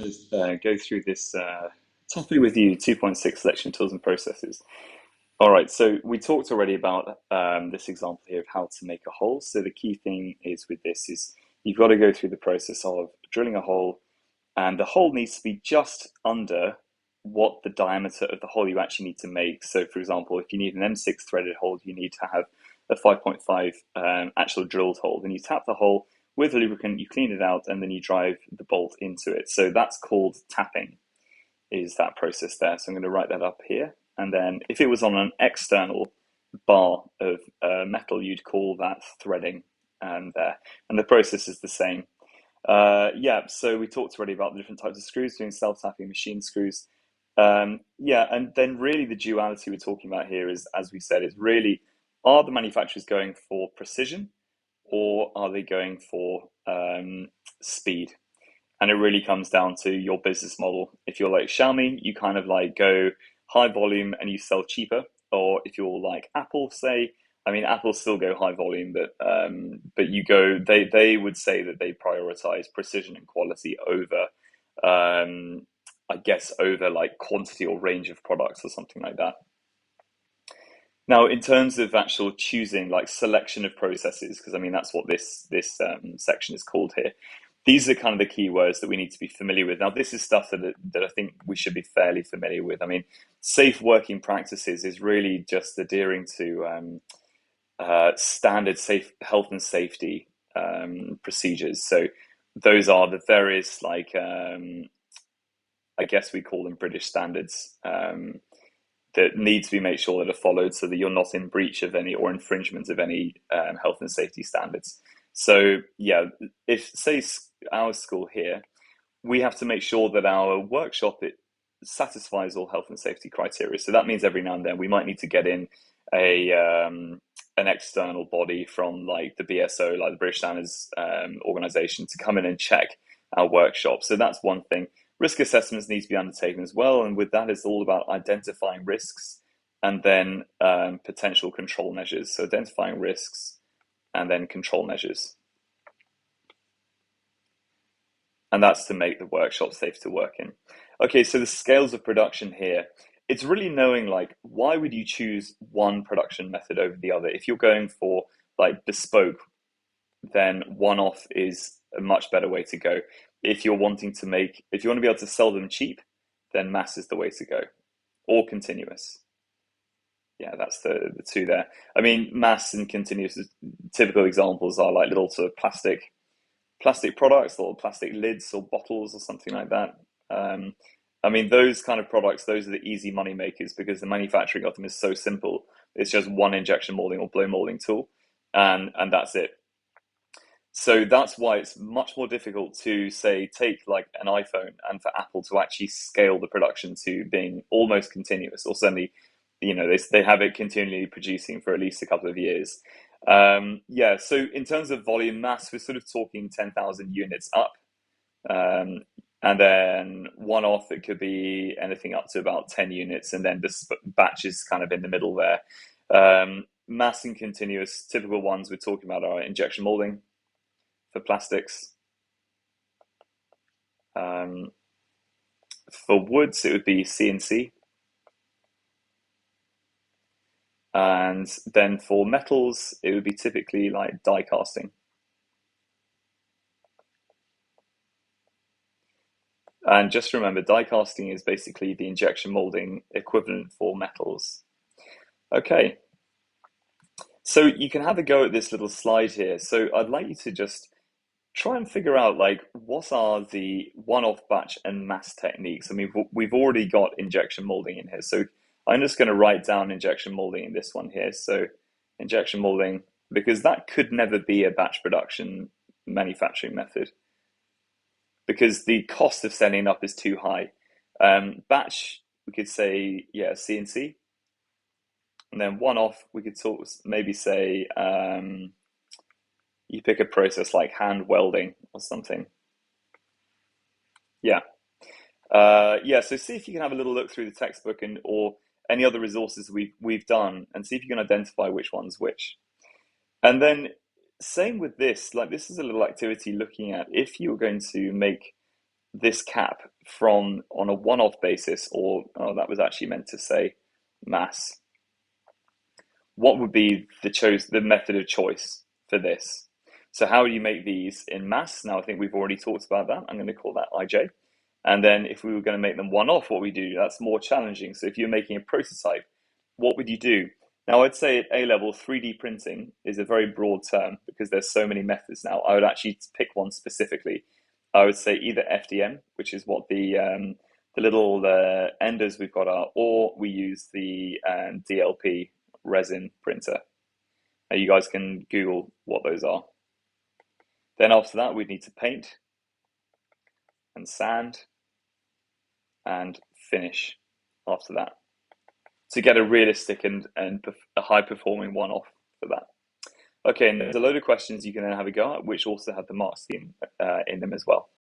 Just go through this topic with you, 2.6 selection tools and processes. All right, so we talked already about this example here of how to make a hole. So the key thing is with this is you've got to go through the process of drilling a hole, and the hole needs to be just under what the diameter of the hole you actually need to make. So for example, if you need an M6 threaded hole, you need to have a 5.5 actual drilled hole. Then you tap the hole with the lubricant, you clean it out, and then you drive the bolt into it. So that's called tapping, is that process there. So I'm going to write that up here. And then if it was on an external bar of metal, you'd call that threading there. And the process is the same. Yeah, so we talked already about the different types of screws, doing self-tapping machine screws. Yeah, and then really the duality we're talking about here is, as we said, is really, are the manufacturers going for precision or are they going for speed? And it really comes down to your business model. If you're like Xiaomi, you kind of like go high volume and you sell cheaper. Or if you're like Apple, say, I mean, Apple still go high volume, but you go, they would say that they prioritize precision and quality over, I guess, over like quantity or range of products or something like that. Now, in terms of actual choosing, like selection of processes, because I mean that's what this section is called here. These are kind of the keywords that we need to be familiar with. Now, this is stuff that I think we should be fairly familiar with. I mean, safe working practices is really just adhering to standard safe health and safety procedures. So those are the various like I guess we call them British standards. That need to be made sure that are followed so that you're not in breach of any or infringement of any health and safety standards. So yeah, if say our school here, we have to make sure that our workshop it satisfies all health and safety criteria. So that means every now and then we might need to get in a an external body from like the BSO, like the British Standards organization, to come in and check our workshop. So that's one thing. Risk assessments need to be undertaken as well, and with that, it's all about identifying risks and then potential control measures. So identifying risks and then control measures, and that's to make the workshop safe to work in. Okay, so the scales of production here. It's really knowing like why would you choose one production method over the other. If you're going for like bespoke, then one-off is a much better way to go. If you're wanting to make, if you want to be able to sell them cheap, then mass is the way to go, or continuous. Yeah, that's the two there. I mean, mass and continuous typical examples are like little sort of plastic products or plastic lids or bottles or something like that. Um, I mean, those kind of products, those are the easy money makers because the manufacturing of them is so simple. It's just one injection molding or blow molding tool, and that's it. So that's why it's much more difficult to say take like an iPhone and for Apple to actually scale the production to being almost continuous, or certainly, they have it continually producing for at least a couple of years. Yeah, so in terms of volume mass, we're sort of talking 10,000 units up. Um, and then one off, it could be anything up to about 10 units, and then this batch is kind of in the middle there. Mass and continuous, typical ones we're talking about are injection molding for plastics. Um, for woods, it would be CNC. And then for metals, it would be typically like die casting. And just remember, die casting is basically the injection molding equivalent for metals. Okay, so you can have a go at this little slide here. So I'd like you to just try and figure out like what are the one-off batch and mass techniques. I mean, we've already got injection molding in here, so I'm just going to write down injection molding in this one here. So injection molding, because that could never be a batch production manufacturing method because the cost of setting up is too high. Batch, we could say, yeah, CNC, and then one-off, we could sort of maybe say you pick a process like hand welding or something. Yeah. Yeah, so see if you can have a little look through the textbook and or any other resources we've done and see if you can identify which one's which. And then same with this, like this is a little activity looking at if you're going to make this cap from on a one-off basis, or oh, that was actually meant to say mass, what would be the method of choice for this? So how do you make these in mass? Now I think we've already talked about that. I'm going to call that IJ. And then if we were going to make them one-off, what we do, that's more challenging. So if you're making a prototype, what would you do? Now I'd say at A level, 3D printing is a very broad term because there's so many methods now. I would actually pick one specifically. I would say either FDM, which is what the little enders we've got are, or we use the DLP resin printer. Now you guys can Google what those are. Then after that, we'd need to paint and sand and finish after that to get a realistic and a high performing one-off for that. Okay, and there's a load of questions you can then have a go at, which also have the mark scheme in them as well.